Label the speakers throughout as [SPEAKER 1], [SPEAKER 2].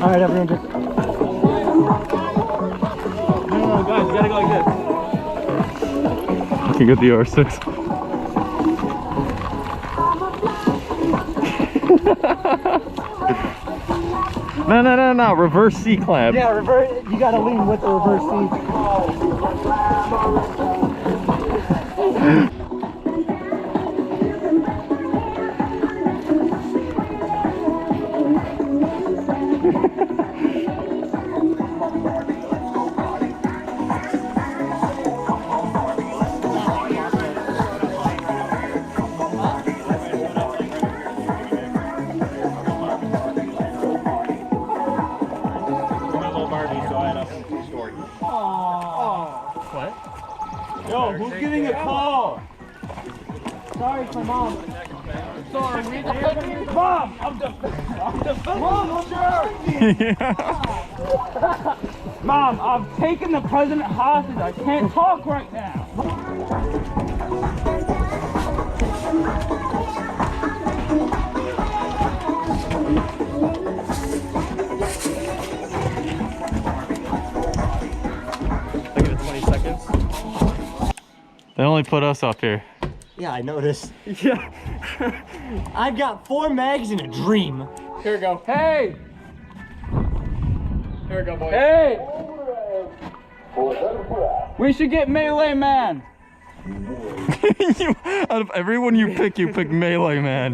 [SPEAKER 1] Alright, everyone just... No, guys, you gotta go like this.
[SPEAKER 2] You can get the R6. No, reverse C-clamp.
[SPEAKER 1] Yeah, reverse, you gotta lean with the reverse C.
[SPEAKER 3] Yo, who's getting a call?
[SPEAKER 1] Sorry, it's my mom.
[SPEAKER 3] Sorry, Mom, I'm the Mom, Mom, I've taken the president hostage. I can't talk right now.
[SPEAKER 2] I give it 20 seconds. They only put us up here.
[SPEAKER 1] Yeah, I noticed.
[SPEAKER 3] Yeah.
[SPEAKER 1] I've got 4 mags in a dream.
[SPEAKER 3] Here we go. Hey! Here we go, boys. Hey! We should get Melee Man.
[SPEAKER 2] Out of everyone you pick Melee Man.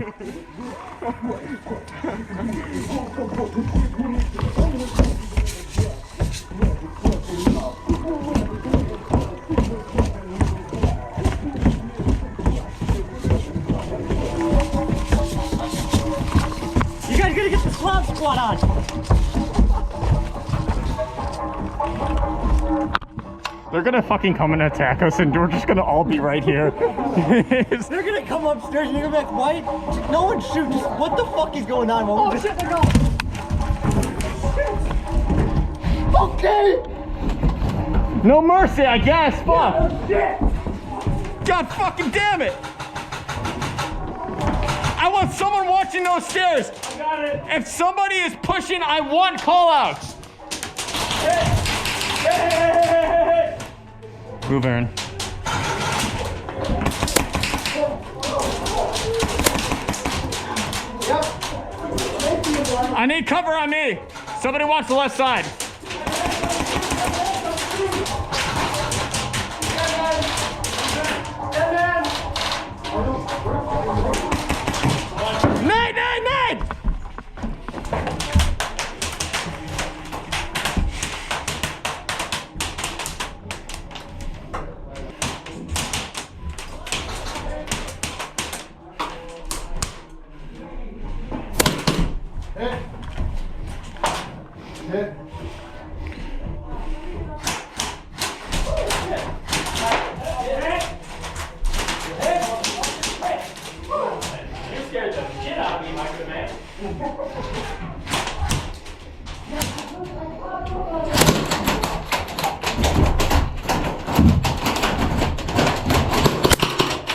[SPEAKER 1] You guys gotta get the Cloud Squad on.
[SPEAKER 2] They're gonna fucking come and attack us and we're just gonna all be right here.
[SPEAKER 1] They're gonna come upstairs and you're gonna be like, why? No one shoot. Just, what the fuck is going on? Oh shit, they're going. Okay.
[SPEAKER 2] No mercy, I guess. Fuck.
[SPEAKER 1] Shit.
[SPEAKER 2] God fucking damn it. I want someone watching those stairs.
[SPEAKER 3] I got it.
[SPEAKER 2] If somebody is pushing, I want call-outs.
[SPEAKER 3] Hey.
[SPEAKER 2] Move, Aaron. I need cover on me. Somebody wants the left side. Nate!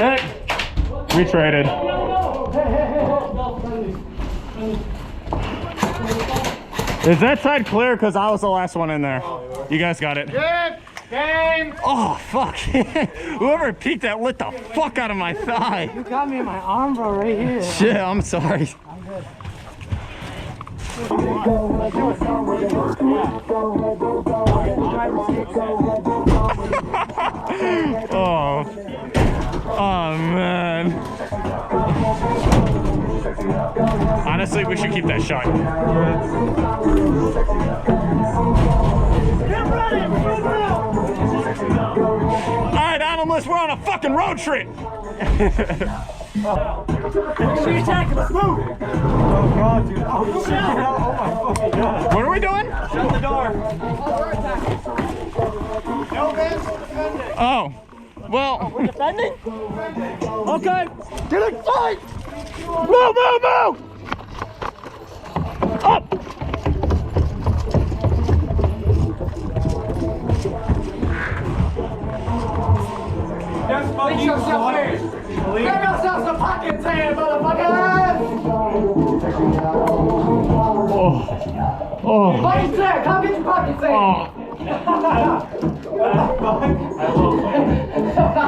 [SPEAKER 2] Hit. We traded. Is that side clear? Because I was the last one in there. You guys got it.
[SPEAKER 3] Good. Game.
[SPEAKER 2] Oh, fuck. Whoever peeked that lit the fuck out of my thigh.
[SPEAKER 1] You got me in my arm, bro, right here.
[SPEAKER 2] Shit, I'm sorry.
[SPEAKER 1] I'm good.
[SPEAKER 2] Oh. Oh, man. Honestly, we should keep that shot.
[SPEAKER 1] Get ready, move out.
[SPEAKER 2] Alright, Onymless, we're on a fucking road trip.
[SPEAKER 1] We attack, let's move.
[SPEAKER 3] Oh god, dude. Oh shit. Oh my fucking god.
[SPEAKER 2] What are we doing?
[SPEAKER 3] Shut the door. No man's defending.
[SPEAKER 2] Oh. Well.
[SPEAKER 1] We're defending?
[SPEAKER 2] Okay.
[SPEAKER 1] Get it, fight!
[SPEAKER 2] Move! Up!
[SPEAKER 3] Yes, Make yourself here. Get yourself some pockets here, motherfuckers!
[SPEAKER 2] Oh. Oh.
[SPEAKER 1] Fucking Sam, come get your bucket, Sam.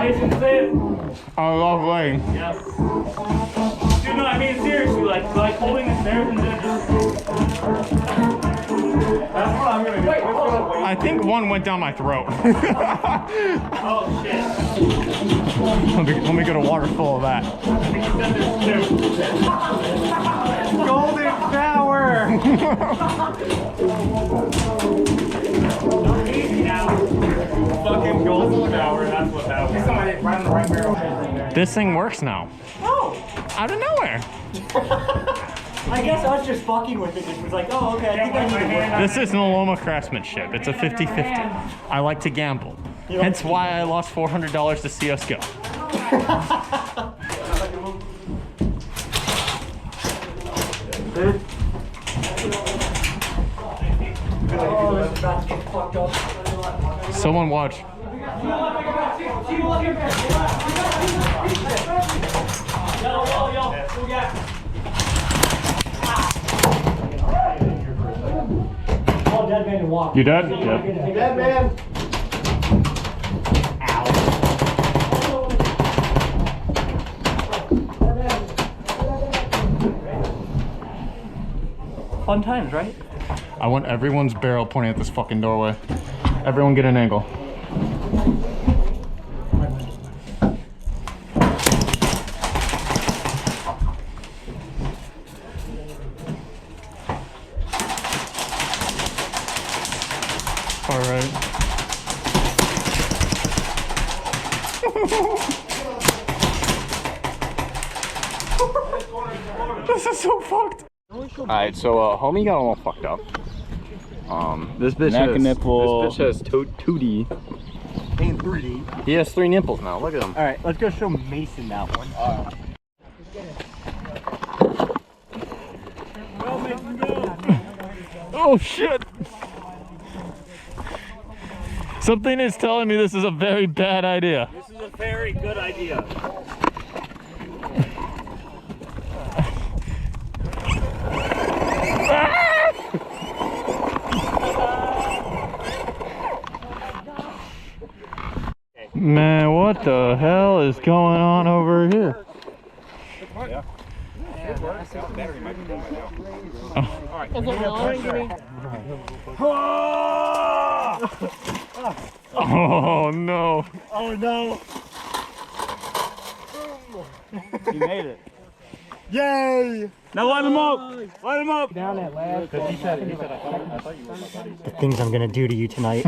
[SPEAKER 3] Mason, say it.
[SPEAKER 2] I love Lane.
[SPEAKER 3] Yes. Dude, no, I mean seriously, like holding the stairs and then just. That's what I'm gonna do. Wait, hold on.
[SPEAKER 2] I think one went down my throat.
[SPEAKER 3] Oh shit.
[SPEAKER 2] Let me get a water full of that.
[SPEAKER 3] I think you said there's two.
[SPEAKER 1] Golden shower.
[SPEAKER 3] Easy now. Fucking golden shower, that's what that was. Somebody right on the right barrel.
[SPEAKER 2] This thing works now.
[SPEAKER 1] Oh.
[SPEAKER 2] Out of nowhere.
[SPEAKER 1] I guess I was just fucking with it. It was like, oh, okay, I think I need to work.
[SPEAKER 2] This is Naloma craftsmanship. It's a 50-50. I like to gamble. Hence why I lost $400 to see us go. Someone watch.
[SPEAKER 1] Dead man and walk.
[SPEAKER 2] You dead?
[SPEAKER 1] Yep. Dead man.
[SPEAKER 3] Fun times, right?
[SPEAKER 2] I want everyone's barrel pointing at this fucking doorway. Everyone get an angle. All right. This is so fucked.
[SPEAKER 4] Alright, so homie got all fucked up.
[SPEAKER 5] This bitch
[SPEAKER 4] Neck
[SPEAKER 5] has,
[SPEAKER 4] and nipple.
[SPEAKER 5] This bitch has 2D.
[SPEAKER 1] And 3D.
[SPEAKER 4] He has 3 nipples now. Look at him.
[SPEAKER 1] All right, let's go show Mason that one.
[SPEAKER 2] Oh shit! Something is telling me this is a very bad idea.
[SPEAKER 3] This is a very good idea.
[SPEAKER 2] Man, what the hell is going on over here? Oh no.
[SPEAKER 1] Oh no.
[SPEAKER 3] You made it.
[SPEAKER 1] Yay!
[SPEAKER 3] Now light him up! Light him up!
[SPEAKER 1] Down that last. The things I'm gonna do to you tonight.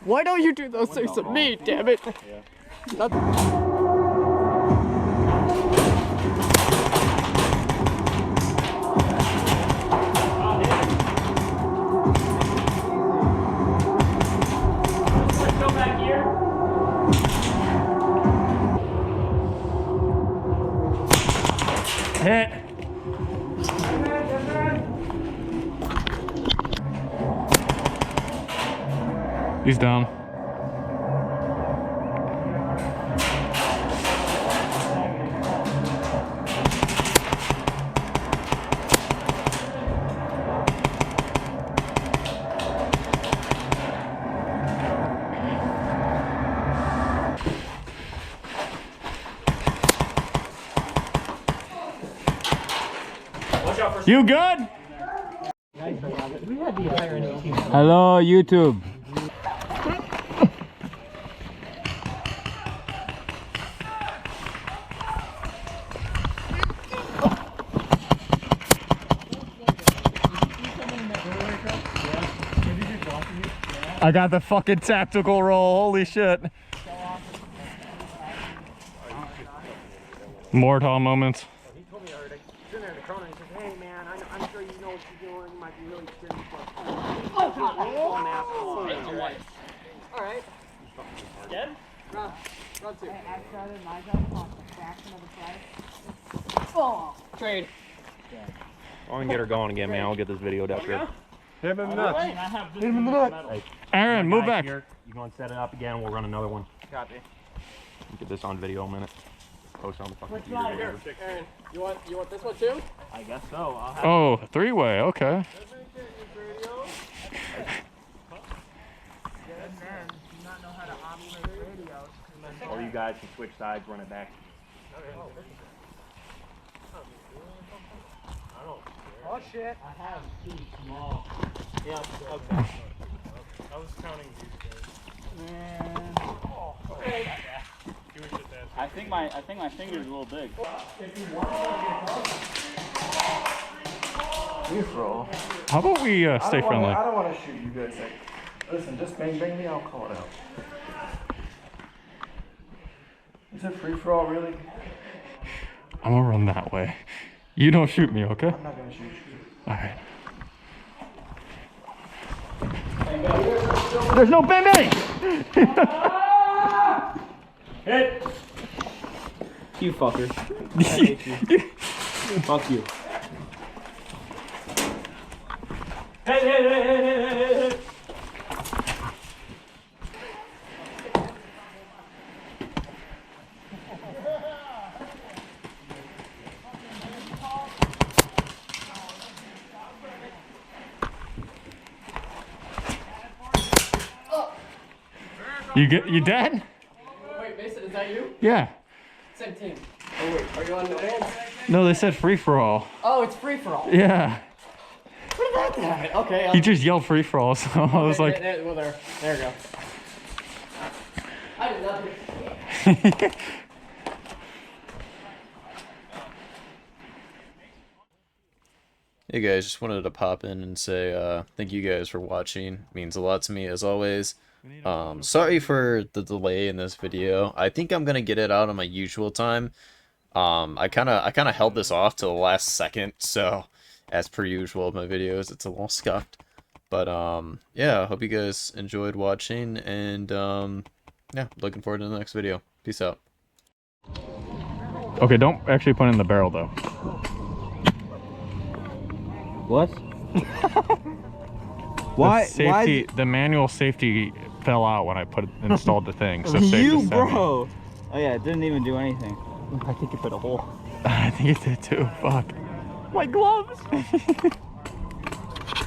[SPEAKER 6] Why don't you do those things to me, damn it?
[SPEAKER 3] Let's go back here.
[SPEAKER 2] Hit. He's down. You good?
[SPEAKER 4] Hello, YouTube.
[SPEAKER 2] I got the fucking tactical roll. Holy shit. Mortal moments.
[SPEAKER 6] He told me already. He's in there in the corner and he says, hey man, I'm sure you know what you're doing. You might be really serious. Alright.
[SPEAKER 3] Dead?
[SPEAKER 6] Run two. Trade.
[SPEAKER 5] I want to get her going again, man. I'll get this video up here.
[SPEAKER 1] Hit him in the nuts.
[SPEAKER 3] Hit
[SPEAKER 1] Hit him in the nuts.
[SPEAKER 2] Aaron, move back.
[SPEAKER 5] Here. You want to set it up again? We'll run another one.
[SPEAKER 6] Copy.
[SPEAKER 5] Get this on video a minute. post it on the fucking
[SPEAKER 3] Which one?
[SPEAKER 5] here.
[SPEAKER 3] Aaron, you want this one too? I guess so. I'll have
[SPEAKER 2] Oh, three-way, okay.
[SPEAKER 5] Or you guys can switch sides, run it back.
[SPEAKER 6] Oh shit.
[SPEAKER 3] I have two small. Yeah, okay.
[SPEAKER 5] I was counting these guys.
[SPEAKER 3] Man. I think my finger's a little big.
[SPEAKER 2] How about we stay friendly?
[SPEAKER 5] I don't want to shoot you guys. Like, listen, just bang me, I'll call it out. Is it free for all, really?
[SPEAKER 2] I'm gonna run that way. You don't shoot me, okay?
[SPEAKER 5] I'm not gonna shoot you.
[SPEAKER 2] Alright.
[SPEAKER 5] There's no bang bang! Hit!
[SPEAKER 3] You fucker. I hate you. Fuck you.
[SPEAKER 5] Hey!
[SPEAKER 2] You dead?
[SPEAKER 3] Wait, Mason, is that you?
[SPEAKER 2] Yeah.
[SPEAKER 3] Same team. Oh wait, are you on the hands?
[SPEAKER 2] No, they said free for all.
[SPEAKER 3] Oh, it's free for all.
[SPEAKER 2] Yeah.
[SPEAKER 3] What did that happen? Okay.
[SPEAKER 2] He just yelled free for all, so I was like.
[SPEAKER 3] Well, there we go. I did nothing.
[SPEAKER 7] Hey guys, just wanted to pop in and say thank you guys for watching. It means a lot to me as always. Sorry for the delay in this video. I think I'm gonna get it out on my usual time. I kind of held this off to the last second, so as per usual of my videos, it's a little scuffed. But yeah, I hope you guys enjoyed watching, and yeah, looking forward to the next video. Peace out.
[SPEAKER 2] Okay, don't actually put it in the barrel though.
[SPEAKER 3] What?
[SPEAKER 2] Why? Safety. The manual safety fell out when I installed the thing. So
[SPEAKER 3] You, bro. Oh yeah, it didn't even do anything.
[SPEAKER 2] I think it put a hole. I think it did too. Fuck. My gloves.